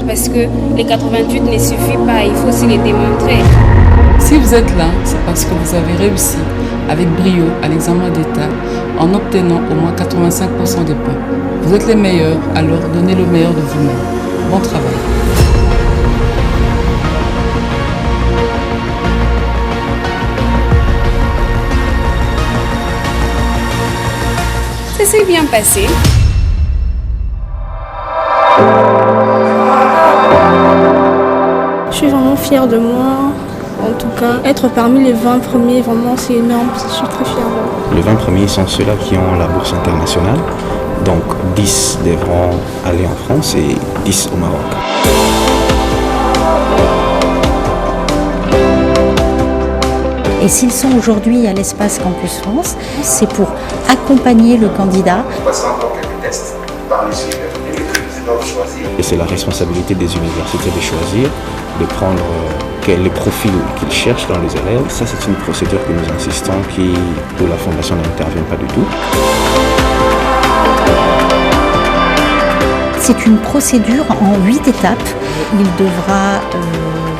Parce que les 88 ne suffit pas, il faut aussi les démontrer. Si vous êtes là, c'est parce que vous avez réussi avec brio à l'examen d'État en obtenant au moins 85% des points. Vous êtes les meilleurs, alors donnez le meilleur de vous-même. Bon travail. Ça s'est bien passé. Je suis vraiment fière de moi. En tout cas, être parmi les 20 premiers, vraiment, c'est énorme. Je suis très fière. Les 20 premiers sont ceux-là qui ont la bourse internationale. Donc 10 devront aller en France et 10 au Maroc. Et s'ils sont aujourd'hui à l'espace Campus France, c'est pour accompagner le candidat. On passera encore quelques tests par les universités doivent choisir. Et c'est la responsabilité des universités de choisir, de prendre les profils qu'ils cherchent dans les élèves. Ça, c'est une procédure que nous insistons où la Fondation n'intervient pas du tout. C'est une procédure en 8 étapes. Il devra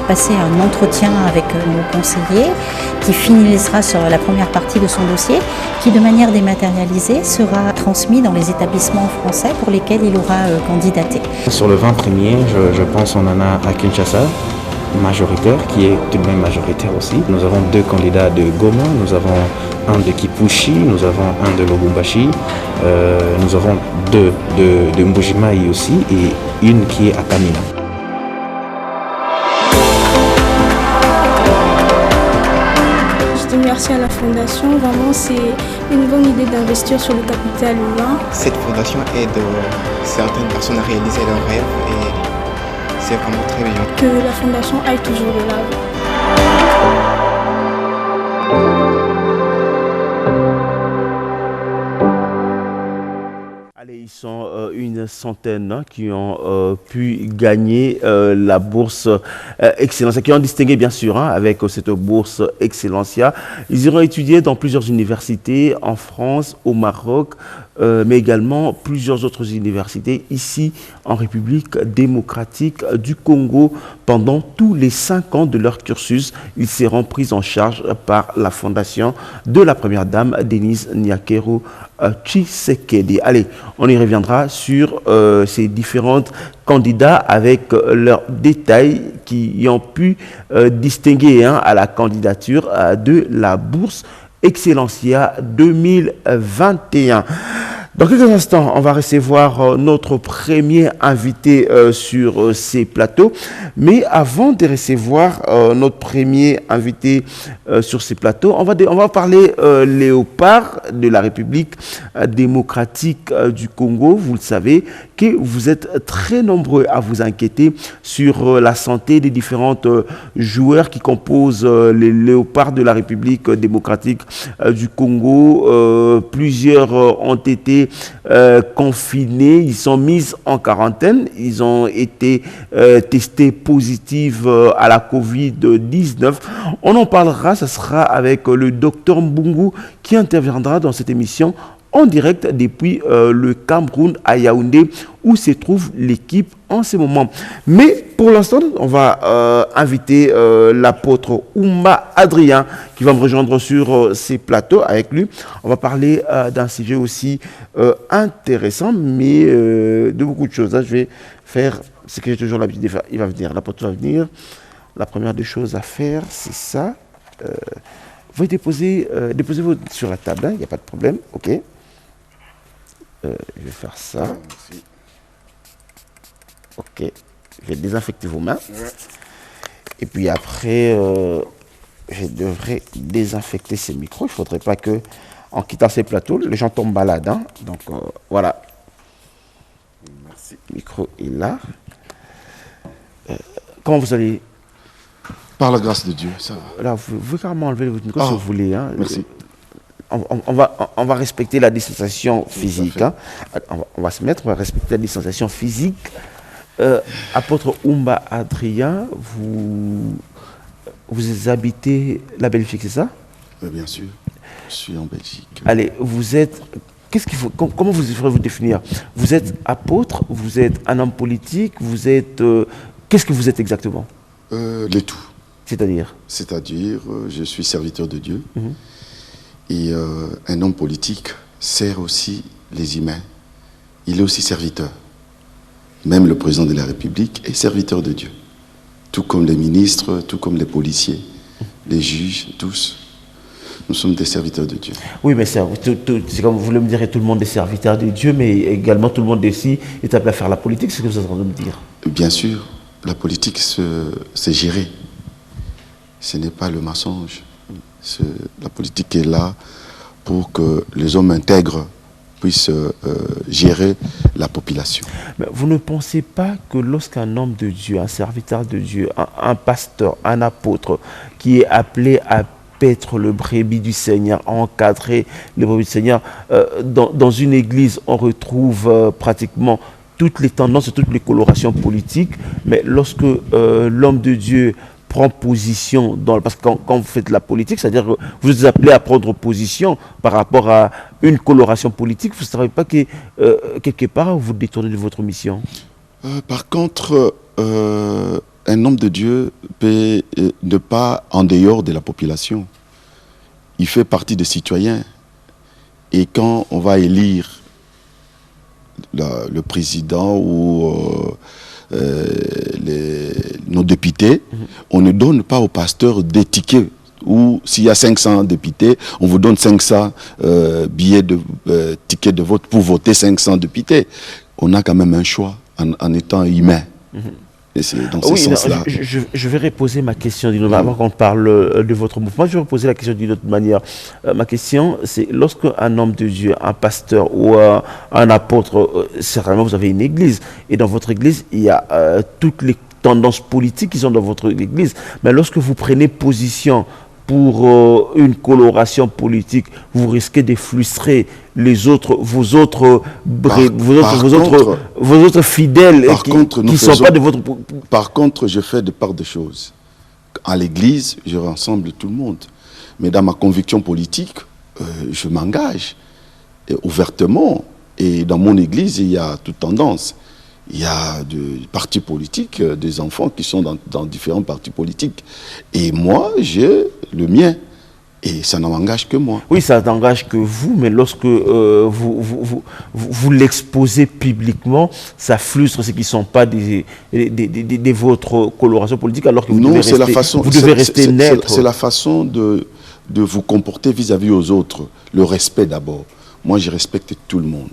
passer un entretien avec nos conseillers qui finalisera sur la première partie de son dossier qui, de manière dématérialisée, sera transmis dans les établissements français pour lesquels il aura candidaté. Sur le 20 premier, je pense qu'on en a à Kinshasa, majoritaire, qui est tout de même majoritaire aussi. Nous avons 2 candidats de Goma, nous avons un de Kipushi, nous avons un de Lubumbashi, nous avons 2 de Mbujimayi aussi et une qui est à Kamina. Merci à la Fondation. Vraiment, c'est une bonne idée d'investir sur le capital humain. Cette fondation aide certaines personnes à réaliser leurs rêves et c'est vraiment très bien. Que la Fondation aille toujours de l'avant. Ils sont une centaine qui ont pu gagner la bourse Excellencia, qui ont distingué bien sûr avec cette bourse Excellencia. Ils iront étudier dans plusieurs universités en France, au Maroc, mais également plusieurs autres universités ici en République démocratique du Congo. Pendant tous les 5 ans de leur cursus, ils seront pris en charge par la fondation de la première dame Denise Nyakero Tshisekedi. Allez, on y reviendra sur ces différents candidats avec leurs détails qui ont pu distinguer à la candidature de la bourse Excellencia 2021. Dans quelques instants, on va recevoir notre premier invité sur ces plateaux. Mais avant de recevoir notre premier invité sur ces plateaux, on va parler léopard de la République démocratique du Congo. Vous le savez que vous êtes très nombreux à vous inquiéter sur la santé des différents joueurs qui composent les léopards de la République démocratique du Congo. Plusieurs ont été confinés, ils sont mis en quarantaine, ils ont été testés positifs à la Covid-19. On en parlera, ce sera avec le docteur Mbungu qui interviendra dans cette émission en direct depuis le Cameroun à Yaoundé où se trouve l'équipe en ce moment. Mais pour l'instant, on va inviter l'apôtre Oumba Adrien qui va me rejoindre sur ces plateaux avec lui. On va parler d'un sujet aussi intéressant, mais de beaucoup de choses. Là, je vais faire ce que j'ai toujours l'habitude de faire. Il va venir, l'apôtre va venir. La première des choses à faire, c'est ça. Vous déposez-vous sur la table, il n'y a pas de problème. OK. Je vais faire ça. Merci. OK. Je vais désinfecter vos mains. Ouais. Et puis après, je devrais désinfecter ces micros. Il ne faudrait pas que, en quittant ces plateaux, les gens tombent malades. Donc voilà. Merci. Le micro est là. Comment vous allez? Par la grâce de Dieu, ça va. Là, vous pouvez carrément enlever votre micro si vous voulez. Merci. On va respecter la distanciation physique. On va se mettre, on va respecter la distanciation physique. Apôtre Oumba Adrien, vous habitez la Belgique, c'est ça? Bien sûr, je suis en Belgique. Allez, vous êtes qu'est-ce qu'il faut, comment vous vous définir? Vous êtes apôtre, vous êtes un homme politique, vous êtes... qu'est-ce que vous êtes exactement? Le tout. C'est-à-dire? C'est-à-dire, je suis serviteur de Dieu. Et un homme politique sert aussi les humains. Il est aussi serviteur. Même le président de la République est serviteur de Dieu. Tout comme les ministres, tout comme les policiers, les juges, tous. Nous sommes des serviteurs de Dieu. Oui, mais c'est comme vous le me direz, tout le monde est serviteur de Dieu, mais également tout le monde ici est appelé à faire la politique, c'est ce que vous êtes en train de me dire. Bien sûr, la politique, c'est gérer. Ce n'est pas le mensonge. La politique est là pour que les hommes intègres puissent gérer la population. Mais vous ne pensez pas que lorsqu'un homme de Dieu, un serviteur de Dieu, un pasteur, un apôtre qui est appelé à paître le brebis du Seigneur, à encadrer le brebis du Seigneur, dans une église, on retrouve pratiquement toutes les tendances et toutes les colorations politiques, mais lorsque l'homme de Dieu prend position, parce que quand vous faites la politique, c'est-à-dire que vous êtes appelé à prendre position par rapport à une coloration politique, vous ne savez pas que quelque part vous détournez de votre mission? Par contre, un homme de Dieu peut ne pas en dehors de la population. Il fait partie des citoyens. Et quand on va élire le président ou nos députés, on ne donne pas aux pasteurs des tickets. Ou s'il y a 500 députés, on vous donne 500 billets de tickets de vote pour voter 500 députés. On a quand même un choix en étant humain. Et c'est dans ce sens-là. Je vais reposer ma question d'une autre manière. Avant qu'on parle de votre mouvement, je vais reposer la question d'une autre manière. Ma question, c'est lorsqu'un homme de Dieu, un pasteur ou un apôtre, certainement vous avez une église, et dans votre église, il y a toutes les tendances politiques qui sont dans votre église. Mais lorsque vous prenez position pour une coloration politique, vous risquez de frustrer vos autres fidèles qui ne sont pas de votre... Par contre, je fais de part des choses. À l'église, je rassemble tout le monde. Mais dans ma conviction politique, je m'engage ouvertement. Et dans mon église, il y a toute tendance. Il y a des partis politiques, des enfants qui sont dans différents partis politiques. Et moi, j'ai le mien. Et ça n'engage que moi. Oui, ça n'engage que vous, mais lorsque vous l'exposez publiquement, ça frustre ceux qui ne sont pas de votre coloration politique, alors que vous devez rester neutre. C'est la façon de vous comporter vis-à-vis aux autres. Le respect d'abord. Moi, je respecte tout le monde.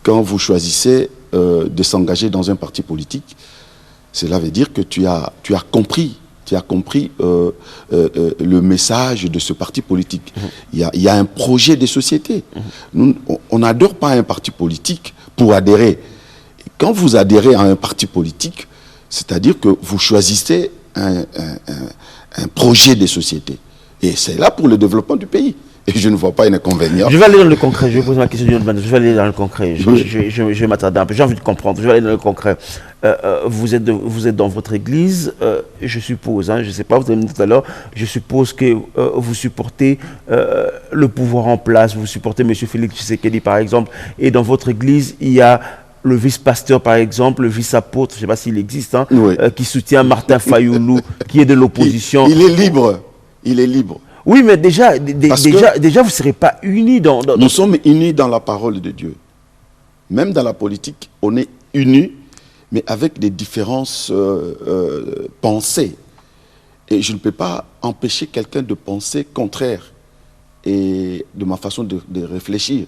Quand vous choisissez de s'engager dans un parti politique, cela veut dire que tu as compris le message de ce parti politique. Il y a un projet de société. On n'adhère pas à un parti politique pour adhérer. Quand vous adhérez à un parti politique, c'est-à-dire que vous choisissez un projet de société. Et c'est là pour le développement du pays. Et je ne vois pas un inconvénient. Je vais aller dans le concret. Je vais poser ma question d'une autre manière. Je vais aller dans le concret. Je vais m'attarder un peu. J'ai envie de comprendre. Je vais aller dans le concret. Vous êtes dans votre église, je suppose, je ne sais pas, vous avez dit tout à l'heure, je suppose que vous supportez le pouvoir en place, vous supportez M. Félix Tshisekedi par exemple, et dans votre église, il y a le vice-pasteur par exemple, le vice-apôtre, je ne sais pas s'il existe, qui soutient Martin Fayoulou, qui est de l'opposition. Il est libre, il est libre. Oui, mais déjà vous ne serez pas unis dans... Nous sommes unis dans la parole de Dieu. Même dans la politique, on est unis, mais avec des différences pensées. Et je ne peux pas empêcher quelqu'un de penser contraire et de ma façon de réfléchir.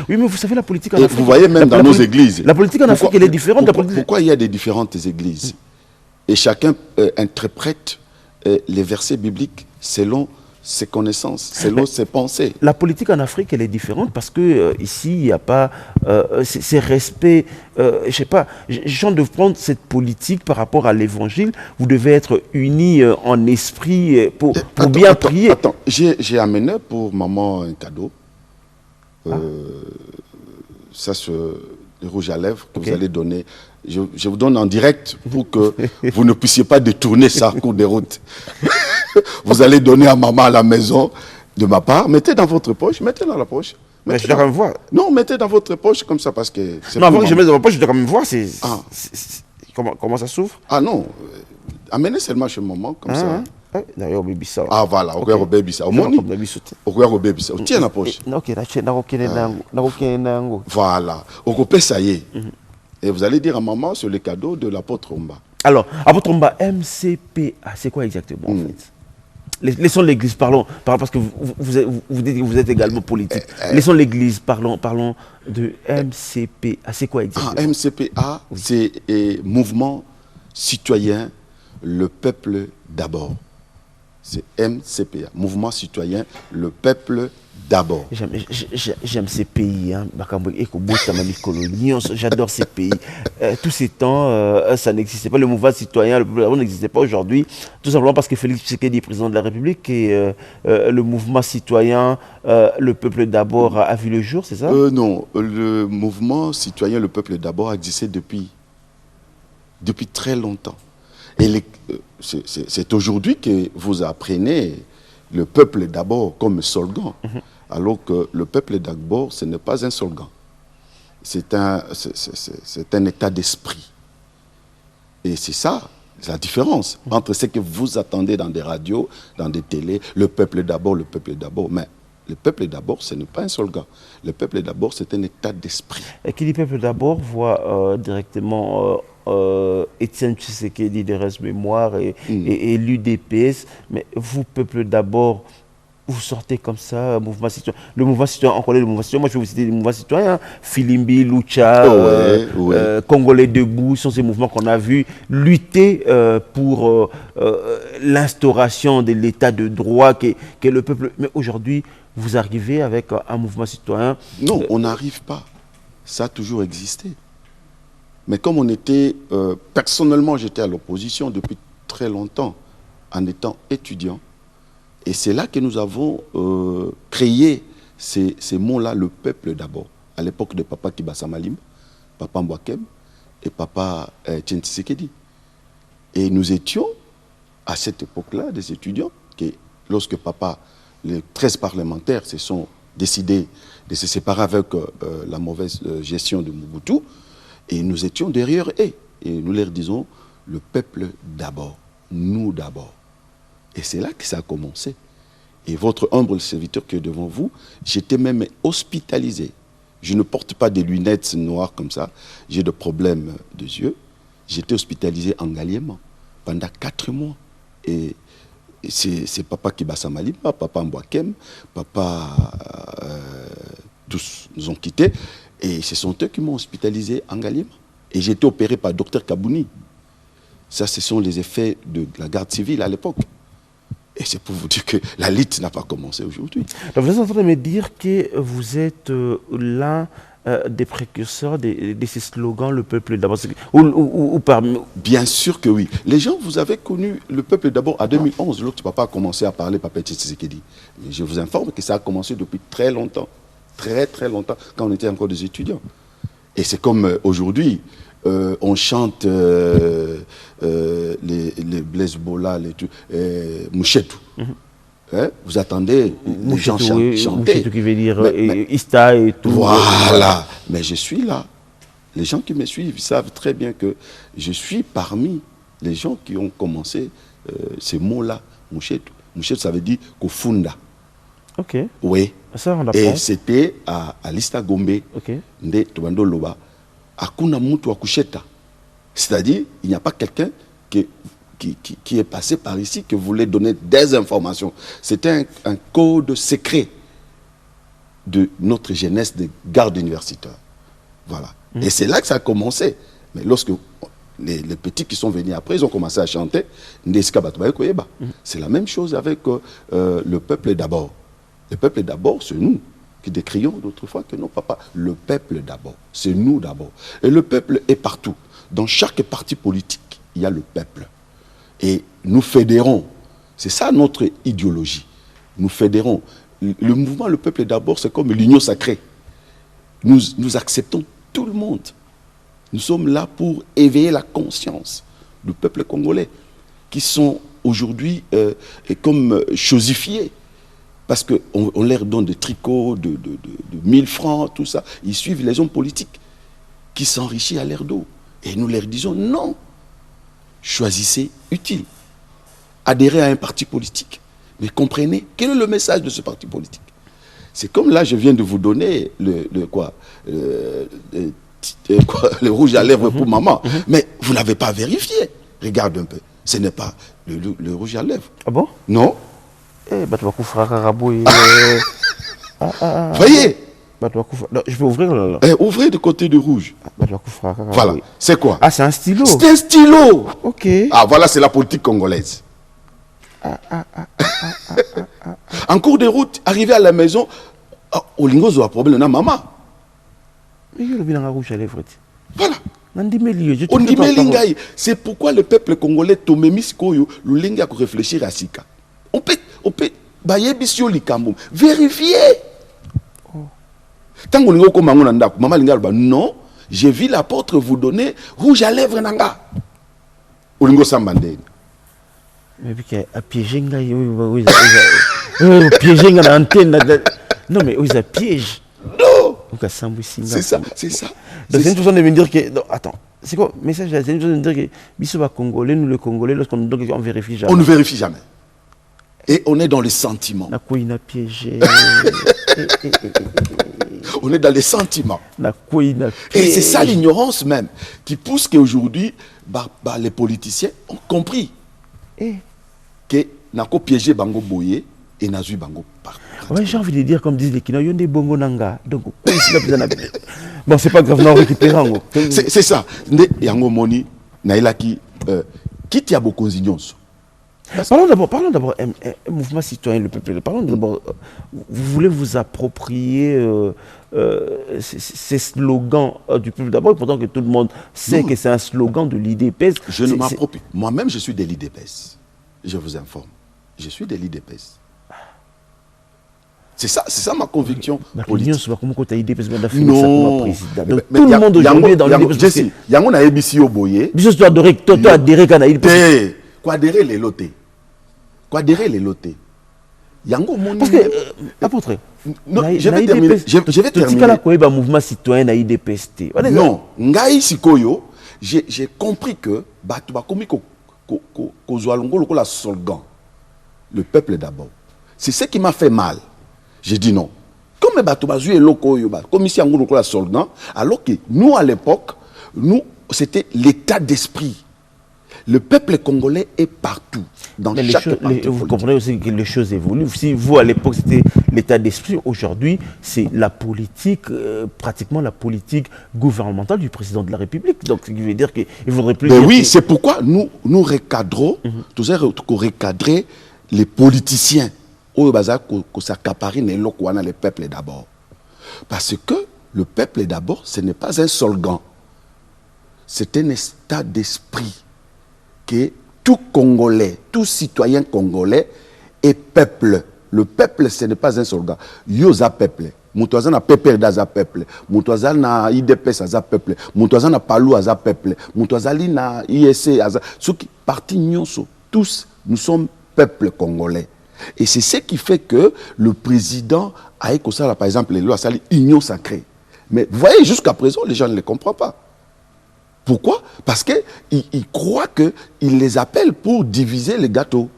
Oui, mais vous savez, la politique en Afrique... Vous voyez même dans nos églises. La politique en Afrique, elle est différente. Pourquoi il y a des différentes églises? Et chacun interprète les versets bibliques selon ses connaissances, selon ses pensées. La politique en Afrique, elle est différente parce que ici, il n'y a pas ces respects. Je ne sais pas, je de prendre cette politique par rapport à l'évangile. Vous devez être unis en esprit pour bien prier. Attends, j'ai amené pour maman un cadeau. Ça, c'est le rouge à lèvres que vous allez donner. Je vous donne en direct pour que vous ne puissiez pas détourner ça en cours de route. Vous allez donner à maman à la maison de ma part. Mettez dans votre poche, mettez dans la poche. Mais je dois quand même voir. Non, mettez dans votre poche comme ça parce que... Non, avant que je mette dans ma poche, je dois quand même voir. Comment ça s'ouvre? Ah non, amenez seulement chez maman comme ça. D'ailleurs, baby ça. Ah voilà, au baby ça. Au moni. Au baby ça. Tiens la poche. Ok, voilà. Au copé ça y est. Et vous allez dire à maman sur les cadeaux de l'apôtre Omba. Alors, apôtre Omba, MCPA, c'est quoi exactement en fait? Laissons l'église, parlons, parce que vous dites que vous êtes également politique. Laissons l'église, parlons de MCPA. C'est quoi exactement? MCPA, c'est Mouvement Citoyen, le peuple d'abord. C'est MCPA, Mouvement Citoyen, le peuple d'abord. J'aime ces pays, hein. J'adore ces pays. Tous ces temps, ça n'existait pas. Le mouvement citoyen, le peuple d'abord n'existait pas aujourd'hui, tout simplement parce que Félix Tshisekedi, président de la République, et le mouvement citoyen, le peuple d'abord a vu le jour, c'est ça? Non, le mouvement citoyen, le peuple d'abord existait depuis très longtemps. Et c'est aujourd'hui que vous apprenez le peuple d'abord comme slogan, alors que le peuple d'abord, ce n'est pas un slogan. C'est un état d'esprit. Et c'est ça, la différence entre ce que vous attendez dans des radios, dans des télés, le peuple d'abord, le peuple d'abord. Mais le peuple d'abord, ce n'est pas un slogan. Le peuple d'abord, c'est un état d'esprit. Et qui dit peuple d'abord voit directement... Étienne Tshisekedi de Reste Mémoire et l'UDPS, mais vous, peuple d'abord, vous sortez comme ça, mouvement citoyen. Le mouvement citoyen, on connaît le mouvement citoyen, moi je vais vous citer les mouvements citoyens, hein. Filimbi, Lucha, Congolais Debout, sont ces mouvements qu'on a vus lutter pour l'instauration de l'état de droit qu'est le peuple. Mais aujourd'hui, vous arrivez avec un mouvement citoyen. Non, on n'arrive pas. Ça a toujours existé. Mais comme on était, personnellement, j'étais à l'opposition depuis très longtemps, en étant étudiant. Et c'est là que nous avons créé ces mots-là, le peuple d'abord. À l'époque de Papa Kibasa Malim, Papa Mbwakem et Papa Étienne Tshisekedi. Et nous étions, à cette époque-là, des étudiants, que lorsque Papa, les 13 parlementaires se sont décidés de se séparer avec la mauvaise gestion de Mobutu, et nous étions derrière eux. Et nous leur disons, le peuple d'abord, nous d'abord. Et c'est là que ça a commencé. Et votre humble serviteur qui est devant vous, j'étais même hospitalisé. Je ne porte pas des lunettes noires comme ça. J'ai des problèmes de yeux. J'étais hospitalisé en Ngaliema pendant 4 mois. Et c'est Papa Kibasa Maliba, Papa Mbwakem, Papa... tous nous ont quittés. Et ce sont eux qui m'ont hospitalisé en Ngaliema. Et j'ai été opéré par Dr Kabouni. Ça, ce sont les effets de la garde civile à l'époque. Et c'est pour vous dire que la lutte n'a pas commencé aujourd'hui. Donc vous êtes en train de me dire que vous êtes l'un des précurseurs de ces slogans, le peuple d'abord, ou parmi... Bien sûr que oui. Les gens, vous avez connu le peuple d'abord en 2011, lorsque papa a commencé à parler, Papa Tshisekedi. Mais je vous informe que ça a commencé depuis très longtemps. Très très longtemps, quand on était encore des étudiants. Et c'est comme aujourd'hui, on chante les Blaise Bola, les Mouchetou. Hein? Vous attendez les gens chanter. Mouchetou qui veut dire Ista et tout. Voilà. Mais je suis là. Les gens qui me suivent savent très bien que je suis parmi les gens qui ont commencé ces mots-là. Mouchetou. Mouchetou, ça veut dire Kofunda. Ok. Oui. Ça, on et c'était à Lista Gombe, de Tobando Loba, à Kuna Moutou Akusheta. C'est-à-dire, il n'y a pas quelqu'un qui est passé par ici qui voulait donner des informations. C'était un code secret de notre jeunesse de garde universitaire. Voilà. Et c'est là que ça a commencé. Mais lorsque les petits qui sont venus après, ils ont commencé à chanter. C'est la même chose avec le peuple d'abord. Le peuple d'abord, c'est nous qui décrions d'autrefois que non, papa, le peuple d'abord, c'est nous d'abord. Et le peuple est partout. Dans chaque parti politique, il y a le peuple. Et nous fédérons. C'est ça notre idéologie. Nous fédérons. Le mouvement, le peuple d'abord, c'est comme l'union sacrée. Nous acceptons tout le monde. Nous sommes là pour éveiller la conscience du peuple congolais, qui sont aujourd'hui comme chosifiés. Parce qu'on leur donne des tricots de 1000 francs, tout ça. Ils suivent les hommes politiques qui s'enrichissent à l'air d'eau. Et nous leur disons non. Choisissez utile. Adhérez à un parti politique. Mais comprenez, quel est le message de ce parti politique? C'est comme là, je viens de vous donner le rouge à lèvres pour maman. Mais vous n'avez pas vérifié. Regarde un peu. Ce n'est pas le rouge à lèvres. Ah bon? Non. Voyez? Je peux ouvrir là. Ouvrez du côté du rouge. Voilà. C'est quoi? Ah, c'est un stylo. C'est un stylo. Ok. Ah, voilà, c'est la politique congolaise. En cours de route, arrivé à la maison, Olingozo a problème, na maman. Mais il y a le rouge à lèvres. Voilà. On dit Melingaï. C'est pourquoi le peuple congolais Tomemis Koyo, le linga a réfléchir à Sika. On peut, Bayebisio Likambo. Vérifiez. Tant qu'on est comme maman linga, non, j'ai vu l'apôtre vous donner rouge à lèvres nanga. Olingo Sambandé. Mais puis qu'il a piégé piégé l'antenne. Non, mais ils a piège. Non. C'est ça, c'est ça. Donc c'est une façon de me dire que... Non, attends, c'est quoi le message là? C'est une façon de me dire que Bissou Congolais, nous les Congolais, lorsqu'on vérifie jamais. On ne vérifie jamais. Et on est dans les sentiments. On a piégé. On est dans les sentiments. Et c'est ça l'ignorance même qui pousse qu'aujourd'hui, les politiciens ont compris que Nako piégé Bango Boye et Nazu Bango par. Ouais, j'ai envie de dire, comme disent les Kina, il y a des bongo nanga. Donc, bon, c'est pas grave, on récupère. C'est ça. Yango Moni, Nailaki, qui t'a beaucoup d'ignorance. Parlons d'abord un mouvement citoyen, le peuple. Parlons d'abord, vous voulez vous approprier ces slogans du peuple d'abord, pourtant que tout le monde sait que c'est un slogan de l'IDPS. Je ne m'approprie. Moi-même, je suis de l'IDPS. Je vous informe. Je suis de l'IDPS. C'est ça ma conviction politique. Non. Tout le monde aujourd'hui est dans l'IDPS. Yango na ebisi yo boye. Biso tu adhérer kana IDPS. Quoi adhérer les lotés. Quoi adhérer les lotés. Yango moni. Parce que apôtre. Non, je vais terminer. Je vais terminer. Tu as mouvement citoyen na IDPS. Non, ngai sikoyo, j'ai compris que batu ba komi ko zwalongo lokola slogan. Le peuple d'abord. C'est ce qui m'a fait mal. J'ai dit non. Comme batu ba zui loko yo ba komi si yango lokola slogan, alors que nous à l'époque, c'était l'état d'esprit. Le peuple congolais est partout, dans chaque parti. Vous comprenez aussi que les choses évoluent. Si vous, à l'époque, c'était l'état d'esprit, aujourd'hui, c'est la politique, pratiquement la politique gouvernementale du président de la République. Donc, ce qui veut dire qu'il ne faudrait plus... oui, c'est pourquoi nous recadrons, recadrer les politiciens, au bazar, que s'accaparent les peuples d'abord. Parce que le peuple d'abord, ce n'est pas un slogan. C'est un état d'esprit. Que tout Congolais, tout citoyen congolais est peuple. Le peuple, ce n'est pas un slogan. Yoza peuple. Moutouazan na peuple d'aza peuple. Moutouazan na IDPS aza peuple. Moutouazan na Palou aza peuple. Moutouazali na ISC aza. Ceux qui partis nyonso, tous, nous sommes peuple congolais. Et c'est ce qui fait que le président a écouté, par exemple, les lois sali union sacrée. Mais vous voyez, jusqu'à présent, les gens ne les comprennent pas. Pourquoi? Parce qu'ils croient qu'ils les appellent pour diviser les gâteaux.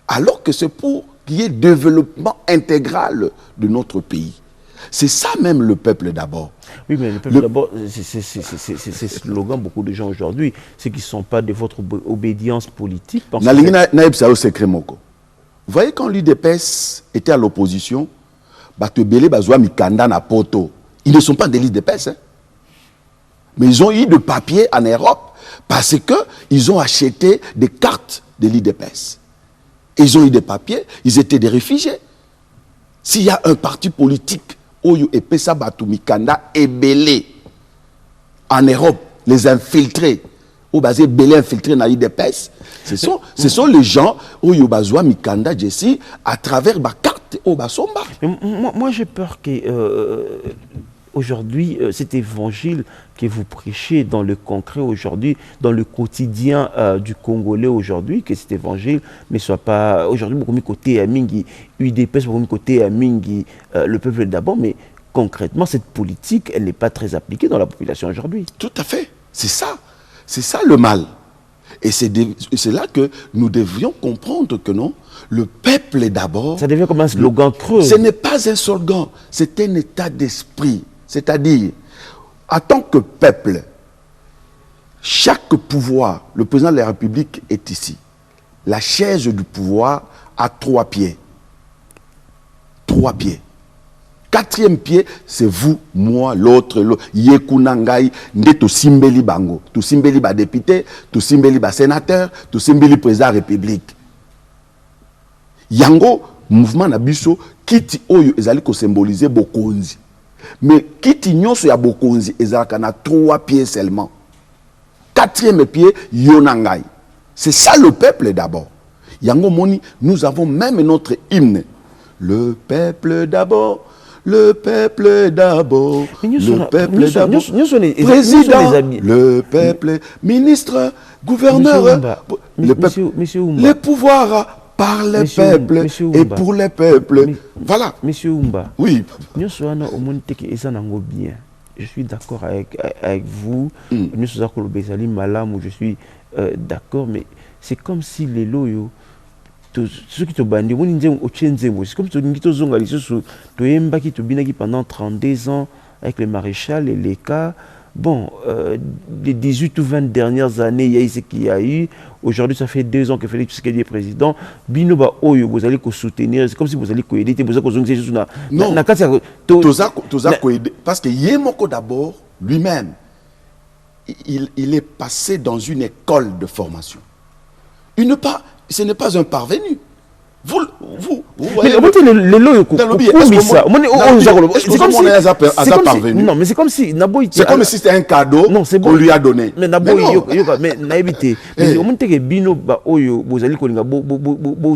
Alors que c'est pour qu'il y ait développement intégral de notre pays. C'est ça même le peuple d'abord. Oui, mais le peuple d'abord, c'est ce slogan, beaucoup de gens aujourd'hui, c'est qu'ils ne sont pas de votre obédience politique. Vous voyez, quand l'UDPS était à l'opposition, ils ne sont pas de l'UDPS. Hein? Mais ils ont eu de papier en Europe parce qu'ils ont acheté des cartes de l'IDPS. Ils ont eu des papiers, ils étaient des réfugiés. S'il y a un parti politique, Oyo et Pesa Batumikanda et Belé, en Europe, les infiltrés, ou basé Belé infiltré dans l'IDPS, ce sont les gens, Oyo Bazwa Mikanda Jessi, à travers ma carte, Obasomba. Moi j'ai peur que. aujourd'hui, cet évangile que vous prêchez dans le concret aujourd'hui, dans le quotidien du Congolais aujourd'hui, que cet évangile ne soit pas aujourd'hui beaucoup mis côté à Mingi, UDPS beaucoup mis côté à Mingi, le peuple d'abord, mais concrètement, cette politique, elle n'est pas très appliquée dans la population aujourd'hui. Tout à fait. C'est ça le mal. Et c'est là que nous devrions comprendre que non, le peuple est d'abord... Ça devient comme un slogan creux. Ce n'est pas un slogan, c'est un état d'esprit. C'est-à-dire, en tant que peuple, chaque pouvoir, le président de la République est ici. La chaise du pouvoir a 3 pieds. 3 pieds. 4e pied, c'est vous, moi, l'autre, Yekunangai, nde to simbeli bango. To simbeli ba député, to simbeli ba sénateur, to simbeli président de la République. Yango, mouvement Nabiso, kiti oyo ezali ko symboliser bokonzi. Mais kiti nyonso ya bokonzi ezalaka na 3 pieds seulement. 4e pied, Yonangai. C'est ça le peuple d'abord. Yango moni, nous avons même notre hymne. Le peuple d'abord. Le peuple d'abord, le peuple d'abord, président, le peuple, ministre, gouverneur, le peuple, les pouvoirs par le peuple et pour le peuple. Voilà. Monsieur Oumba. Oui. Je suis d'accord avec vous. Je suis d'accord, mais c'est comme si les loyaux. Ceux qui te bandent, c'est comme si tu pendant 32 ans avec le maréchal et les cas. Bon, les 18 ou 20 dernières années, il y a eu ce qu'il y a eu. Aujourd'hui, ça fait 2 ans que Félix Tshisekedi est président. Binoba Oyo, vous allez soutenir, c'est comme si vous allez aider. Non, parce que Yemoko d'abord, lui-même, il est passé dans une école de formation. Ce n'est pas un parvenu. Vous voyez. Non, mais c'est comme si. C'est comme si c'était un cadeau qu'on lui a donné. Mais naïvité. Mais au moment que Bino Oyo, vous allez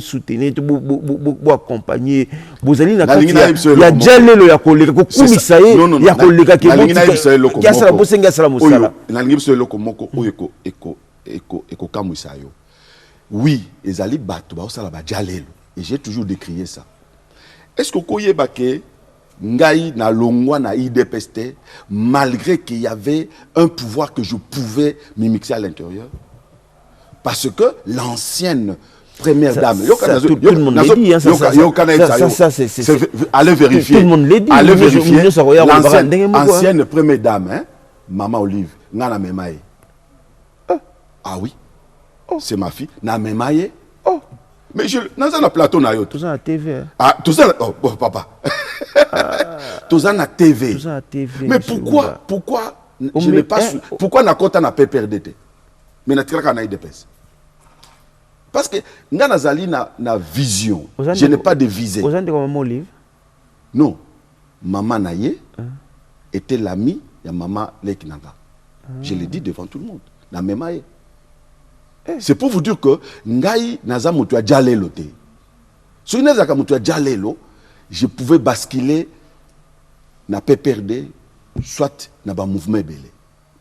soutenir, vous accompagner, vous allez. Il y a déjà le Yakoleka, Kumisa, Yakoleka qui est. Oui, ezali bato ba osala ba jalelo et j'ai toujours décrié ça. Est-ce que koyeba ke ngai na longwa na IDPST malgré qu'il y avait un pouvoir que je pouvais m'immiscer à l'intérieur? Parce que l'ancienne première dame, tout le monde l'a dit, allez vérifier. Tout le monde l'a dit. Allez vérifier. L'ancienne première dame, hein, Maman Olive, ngana memaye. Ah oui. Oh. C'est ma fille. Na memaye. Oh. Mais je dans un plateau na yo. Tout ça à TV. Ah, tout ça oh papa. Tout ça na TV. Tout ça à TV. Mais pourquoi je n'ai pas pourquoi na kota na PPRDT. Mais na tiraka na IDPS. Parce que ngana zali na vision. Je n'ai pas de visée. Aux de Maman Olive. Non. Maman Naye était l'ami de Maman Lekinanga. Je l'ai dit devant tout le monde. Na memaye. C'est pour vous dire que ngai naza mutu jalelo te. Si naza mutu jalelo, je pouvais basculer na PPRD soit na ba mouvement belé.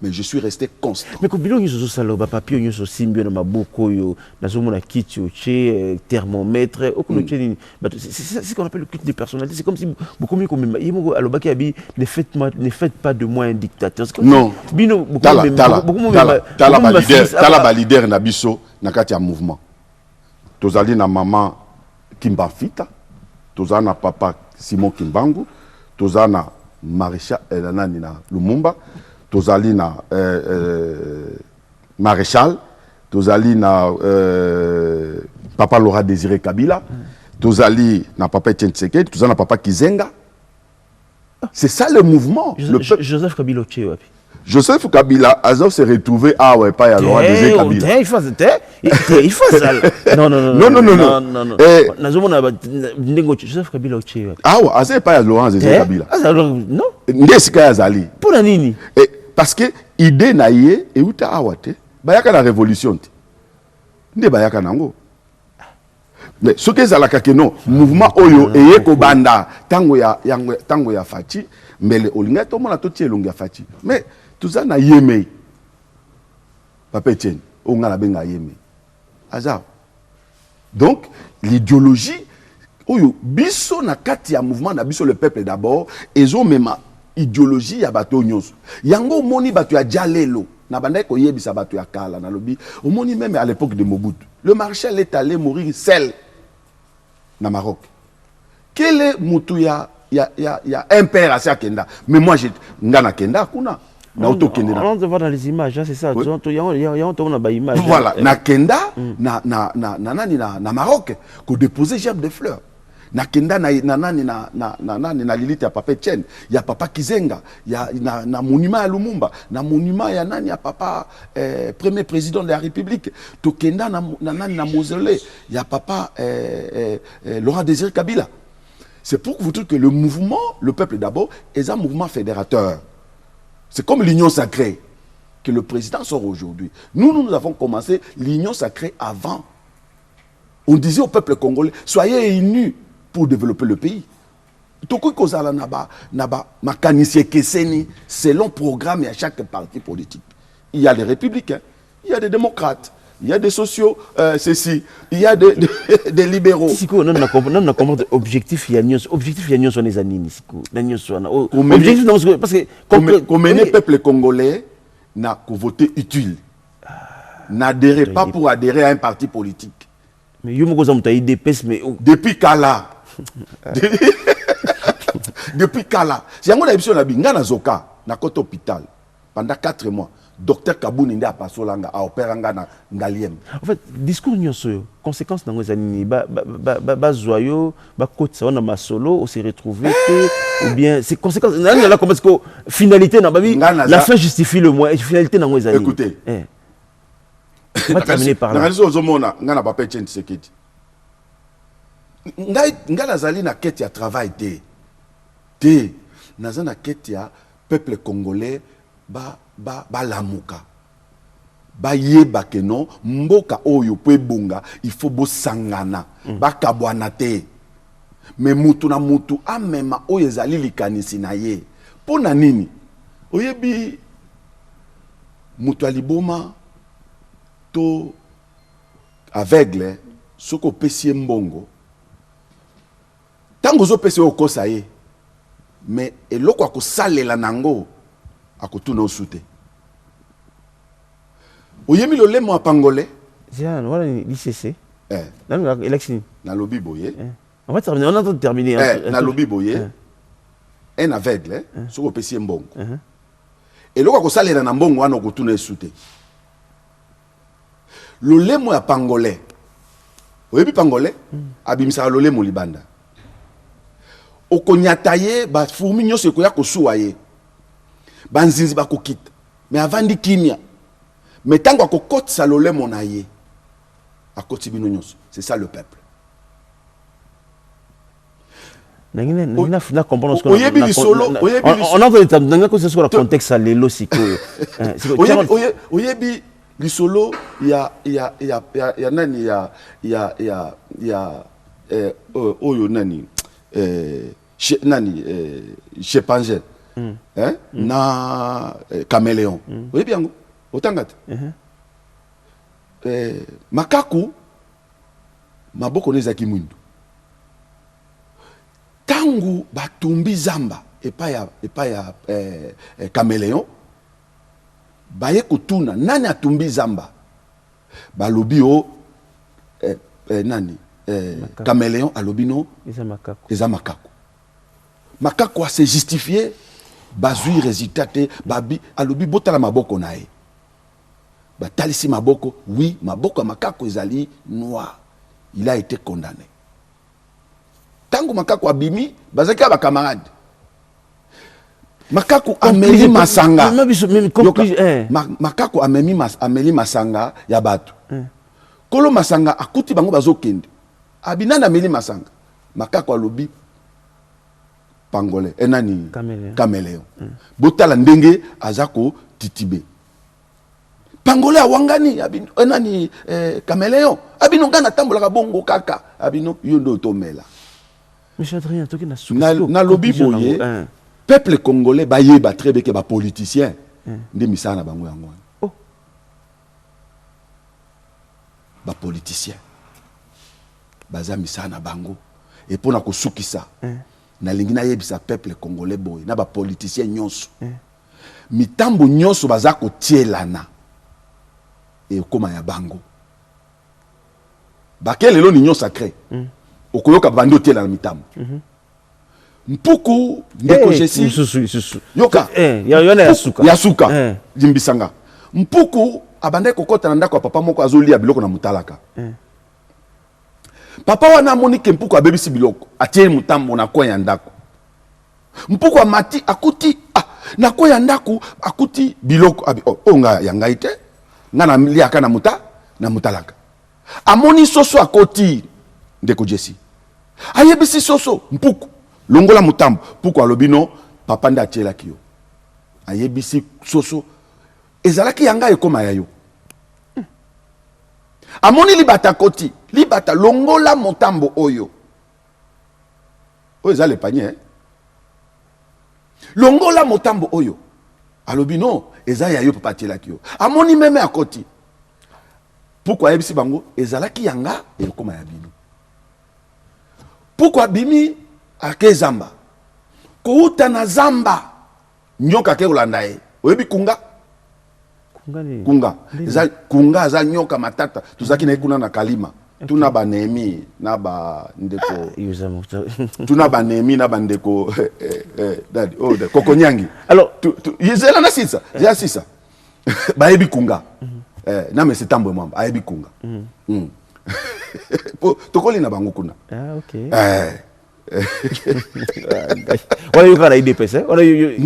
Mais je suis resté constant. Mais quand bilongi zo salo ba papier nyo so simbio na maboko yo nazo mona kiti oche thermomètre okuno tcheni c'est ce qu'on appelle le culte de personnalité. C'est comme si beaucoup mieux comme yimo alobaki abi ne faites pas de moi un dictateur. Non. Bino tala leader na biso na kati ya mouvement. Tozali na maman Kimba Fita, tozali na papa Simon Kimbangu, tozali na maréchal nani na Lumumba. Tozali na maréchal, tozali na papa Laurent Désiré Kabila, tozali na papa Etienne Tshisekedi, tozali na papa Kizenga. C'est ça le mouvement. Joseph Kabila Oche wapi? Joseph Kabila se retrouvé à ouais pas Laurent Désiré Kabila. Il faut ça. Non. Nazomona ndingo Joseph Kabila Oche wapi? Ah ouais, asa pas Laurent Désiré Kabila. Non. Ndesika yazali. Pour nini? Parce que idée naie et uta awate bayaka la révolution nde bayaka nango mais ce que zalaka que non mouvement oyo eye ko banda tango ya Faci mbele olinga to mona to tie longa Faci mais tout ça na yeme papa Etienne on nga la benga yeme azar donc l'idéologie oyo biso na kati ya mouvement na biso le peuple d'abord ezo mema idéologie ya bato nyonso yango moni bato ya jalelo na banda ko yebisa bato ya kala na lobi omoni même à l'époque de Mobutu le maréchal est allé mourir seul na Maroc. Quel est Moutou ya un père à ça Kenda. Mais moi j'ai ngana Kenda kuna na auto Kenda. On te voit dans les images, c'est ça. Il y a ba image. Voilà, na Kenda na Maroc ko déposer gerbe de fleurs. Na Kenda na Lilith ya papa Etienne, ya papa Kizenga, ya na monument à Lumumba, na monument ya nani ya papa premier président de la République. To Kenda na mausolée, ya papa Laurent Désiré Kabila. C'est pour vous dire que le mouvement, le peuple d'abord, est un mouvement fédérateur. C'est comme l'union sacrée que le président sort aujourd'hui. Nous avons commencé l'union sacrée avant. On disait au peuple congolais, soyez unis pour développer le pays. Selon programme et à chaque parti politique. Il y a des républicains, il y a des démocrates, il y a des sociaux, il y a des libéraux. Objectif, il y a les années. Parce que comme le peuple congolais n'a qu'à voter utile. N'adhérez pas pour adhérer à un parti politique. Mais depuis Kala. Depuis Kala. Si on a émission na Zoka, na côté hôpital, pendant 4 mois, docteur Kabouni n'a pas solanga a opéré na Ngaliem. En fait, discours nyoso, conséquences dans les années, joyeux, côte ça on a ma solo, on s'est retrouvé ou bien c'est conséquences. Là comme est-ce que finalité la fin justifie le moyen, finalité dans les années. Écoutez. On va terminer par là. Na réseau zomona ngana papa Etienne Tshisekedi. Ngana zali na quête ya travail te naza na quête ya peuple congolais ba lamuka ba yeba ke non mboka oyo po ebunga il faut bo sangana ba kabwana te mais mutu na mutu amema oyo ezali likanisi na ye pona nini oyebi mutu aliboma to aveugle soko pesi mbongo tango zo pesi okosa ye mais eloko akosalela nango akotuna osute oyemi lo lemo apangolais Jean voilà l'ICC dans l'élection na lobi boye on va terminer on a terminé na lobi boye un aveugle soko pesi mbongo eloko akosalela na mbongo wana akotuna esute lo lemo ya pangolais oyebi pangolais abimisa lo lemo libanda okonyata ye ba fourmi nyonso ekoya kosuwa ye banzinzi bakokita mais avandi kimia mais tango akokotisa lolemo na ye akoti bino nyonso c'est ça le peuple on a entendu le contexte à l'élo sikoyo oyebi lisolo ya nani ya oyo nani chimpanzé na caméléon oyebi yango otanga te makaku maboko nezaki mwindu tangu batumbi zamba epai ya caméléon baye kotuna nani atumbi zamba balobi o nani caméléon alobi no eza makaku makaku a se justifié bazui résultat te babi alobi botala maboko na ye batalisi maboko oui maboko ya makaku ezali noir il a été condamné tango makaku abimi bazaki ba camarade makaku ameli masanga makaku ameli masanga ya bato kolo masanga akuti bango bazokende abinana ameli masanga makaku alobi pangolais enani caméléon botala ndenge azako titibe pangolais awangani enani caméléon abino ngana tambola bongo kaka abino yondo tomela. Monsieur Adrien, tu as na lobby boye peuple congolais bayeba très bien que ba politicien ndi misana na bango yango. Oh. Ba politicien baza misana na bango et pona ko sukisa na lingi na yebisa peuple congolais boye na ba politicien nyonso. Mitambo nyonso baza ko tielana et koma ya bango. Ba kelelo ni nyonso sacré. Okoyoka bando tielana mitambo. Mpuku ndeko jesi yoka yasuka jimbisanga mpuku abande kokota na ndako papa moko azolia biloko na mutalaka papa wana monike mpuku abebisi biloko atie mutambo na koya ndako mpuku amati akuti na koya ndako akuti biloko onga yanga ite ngana liaka na mutalaka amoni soso akoti ndeko jesi ayebisi soso mpuku longola mutambo pourquoi lobino papa nda tiela kiyo ayebisi soso ezalaki yanga ekoma yayo amoni libata koti libata longola mutambo oyo ezale panye longola mutambo oyo alobino ezaya yayo papa tiela kiyo amoni meme akoti pourquoi ayebisi bango ezalaki yanga ekoma ya bino pourquoi bimi ake zamba kouta na zamba nyoka ke olanda ye oyebi kunga kunga za nyoka matata tuzaki na kuna na kalima tuna ba Nehemi na ba ndeko tuna ba Nehemi na ba ndeko dadi kokonyangi alors yezela na sisa ya sisa ba yebi kunga na mesi tambo mwamba ayebi kunga tokoli na bango kuna okay on a eu kana IDPS on a eu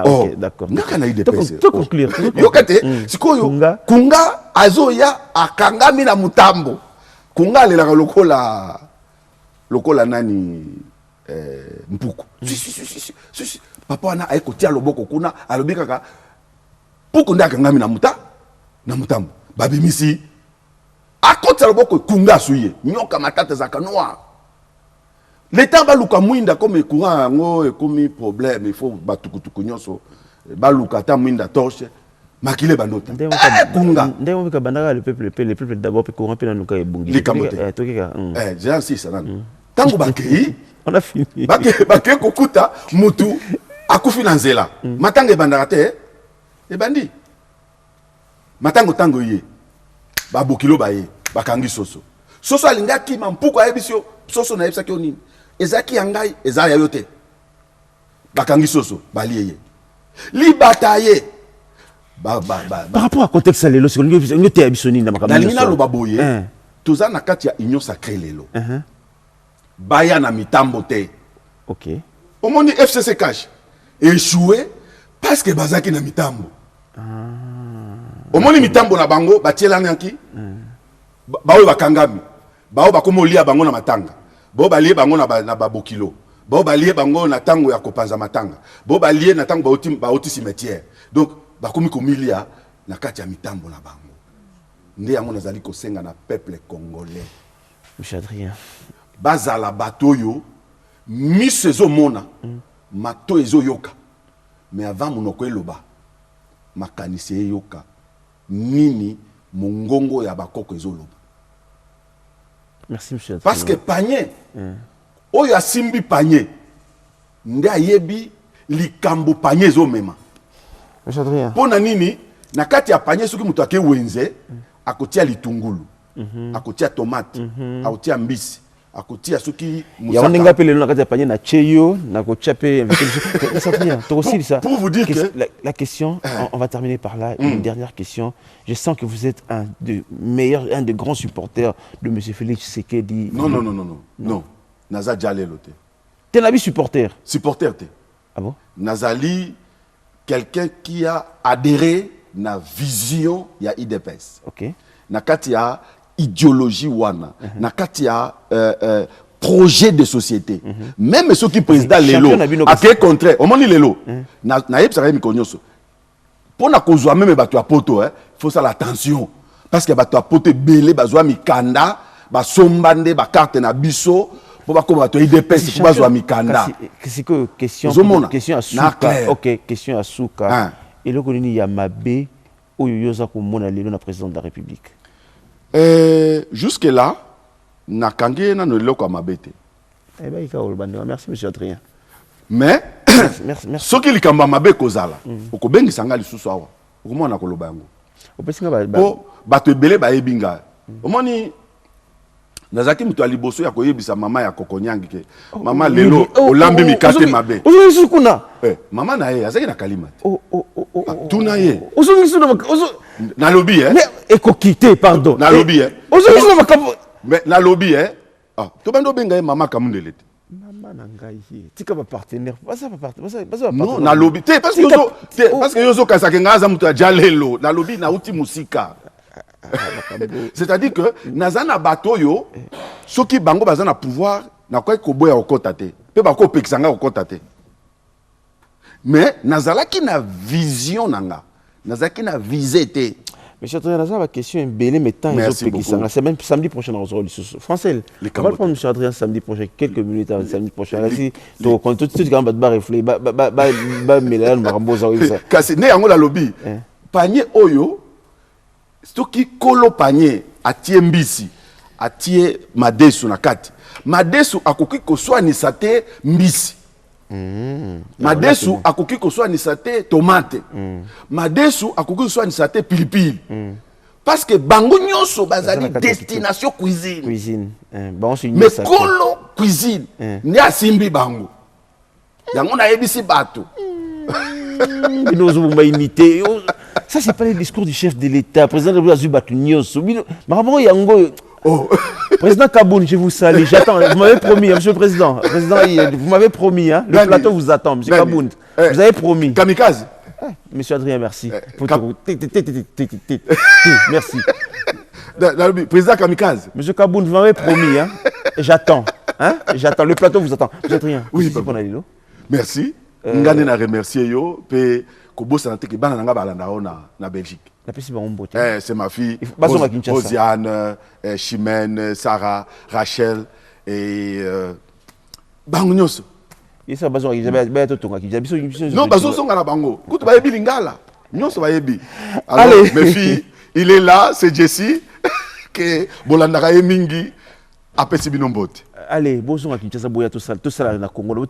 ok d'accord nga kana IDPS to conclure yokate sikoyo kunga azoya akangami na mutambo kunga lelaka lokola nani mpuku papa wana ayeko tia loboko kuna alobikaka puku nda akangami na mutambo babimisi akota loboko kunga suye nyoka matata zakanoa l'état baluka mwinda comme courant yango et comme problème il faut batukutuku nyonso baluka ta mwinda torche makile banota kunga ndemo bika bandaka le peuple d'abord pe courant pe na nuka ebungi tokika j'ai si ça nan tango bakei on a fini bakei kokuta mutu akufi na nzela matanga bandaka te e bandi matango ye babokilo baye bakangi soso alingaki mampuko ayebisio soso na yebisa ki onini ezaki yangai ezaya yote bakangi soso baliye libata ye par rapport à contexte lelo c'est que tu abisoni na makambo na loba boye toza na kati ya union sacré lelo baya na mitambo te OK omoni FCC cash échoué parce que bazaki na mitambo omoni mitambo na bango batielana yanki bawe bakangami bawe bakomolia bango na matanga bo balie bango na babokilo bo balie bango na tango ya kopanza matanga bo balie na tango bauti cimetière donc bakomi komilia na kati ya mitambo na bango nde yango nazali kosenga na peuple congolais Monsieur Adrien bazala batoyo miso ezomona mato ezoyoka mais avant monoko eloba makanisi eyoka nini mongongo ya bakoko ezoloba. Merci monsieur. Parce que panier oyo asimbi panier nde ayebi likambo panier ezomema. Monsieur Adrien. Pona nini na kati ya panier soki mutu ake wenze akotia litungulu akotia tomate akotia mbisi akotia soki musaka. Ya ndinga pele na kati ya panier na cheyo na kotia pe pour vous dire que la question on va terminer par là une dernière question. Je sens que vous êtes un des grands supporters de monsieur Félix Tshisekedi. Non. Naza Djale lote. T'es un supporter. Supporter te. Ah bon? Nazali quelqu'un qui a adhéré na vision ya IDPS. OK. Na kati ya idéologie wana, na kati ya projet de société. Même ceux qui président lelo a fait contraire. Au moins lelo. Na yeb sa mi konyoso. Pour na kozwa même bato ya poto il faut ça l'attention parce que bato ya poto belé bazwa mikanda basombande ba carte na biso pour ba ko ba to IDPS pour bazwa mikanda. C'est que question à Souka. OK, question à Souka. Et le koloni ya mabe oyo yoza ko mona lelo na président de la République. Jusque là na kangé na no loko mabete. Eh ben merci monsieur Adrien. Mais merci. Soki likamba mabe kozala. Okobengi sanga lisusu awa. Okomona koloba yango. Opesinga bato ebele bayebinga. Omoni nazaki mutu aliboso ya koyebisa mama ya Kokonyangi ke mama lelo olambi mikate mabe. Ozo kuna. Mama na ye azaki na kalima. Tuna ye. Ozo na lobby Mais ekokité pardon. Na lobby Ozo mais na lobby to bando benga mama Kamundele. Maman nangai tika ba partenaire non na lobby parce que yozo kasaka ngaza mutu ajalelo na lobby na uti musika. C'est-à-dire que nazana bato yo soki bango bazana pouvoir na kwa koboya okota te pe bako pekisanga okota te mais nazalaki na vision nanga nazalaki na visée te. Monsieur Adrien, la question est belle, mais tant ils ont payé. C'est même samedi prochain dans le Français. On va prendre monsieur Adrien samedi prochain, quelques minutes avant samedi prochain. Là, si tu as tout de suite quand tu vas réfléchir, kasi ne yango la lobby. Panier oyo, c'est qui kolo panier atie mbisi, atie madesu na kati. Madesu akoki ko soigner sa te mbisi. Madesu akoki ko soigner sa te tomate. Madesu akoki ko soigner sa te pilipili. Parce que bango nyonso bazali destination cuisine. Mais kolo cuisine ni asimbi bango. Yango na yebisi bato. Ça c'est pas le discours du chef de l'État. Président de l'État. Oh. Président Kaboun, je vous salue. J'attends. Vous m'avez promis, monsieur le Président. Vous m'avez promis. Hein? Le plateau vous attend, monsieur Kaboun. Vous avez promis. Kamikaze. Monsieur Adrien, merci. Merci. Président Kamikaze. Monsieur Kaboun, vous m'avez promis. Hein? J'attends. Hein? J'attends. Le plateau vous attend. Monsieur Adrien. Oui, merci. Ngane na remercier yo. Kobosa na bana nanga balanda na Belgique. C'est ma fille Rosiane, Chimène, Sarah, Rachel et bango nyonso. Isa bazo ngizaba to tonga kijabiso non bazo songa na bango. Kutu ba yebi lingala. Nyonso ba yebi. Alors mes filles, il est là, c'est Jessie que bolanda ka yemingi apesi binombote. Allez, bozo ngaki Kinshasa boya to sala na Congo.